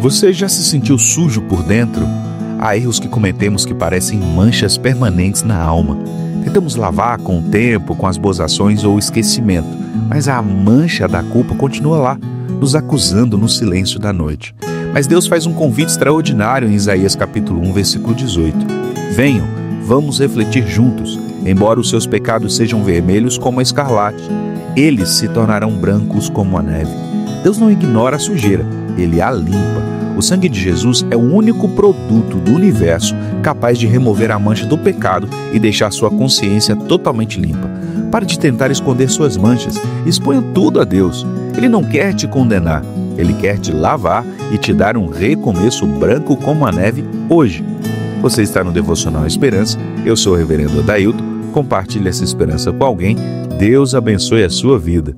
Você já se sentiu sujo por dentro? Há erros que cometemos que parecem manchas permanentes na alma. Tentamos lavar com o tempo, com as boas ações ou esquecimento, mas a mancha da culpa continua lá, nos acusando no silêncio da noite. Mas Deus faz um convite extraordinário em Isaías capítulo 1, versículo 18. Venham, vamos refletir juntos. Embora os seus pecados sejam vermelhos como a escarlate, eles se tornarão brancos como a neve. Deus não ignora a sujeira, Ele a limpa. O sangue de Jesus é o único produto do universo capaz de remover a mancha do pecado e deixar sua consciência totalmente limpa. Pare de tentar esconder suas manchas, exponha tudo a Deus. Ele não quer te condenar, Ele quer te lavar e te dar um recomeço branco como a neve hoje. Você está no Devocional Esperança, eu sou o reverendo Adailton, compartilhe essa esperança com alguém, Deus abençoe a sua vida.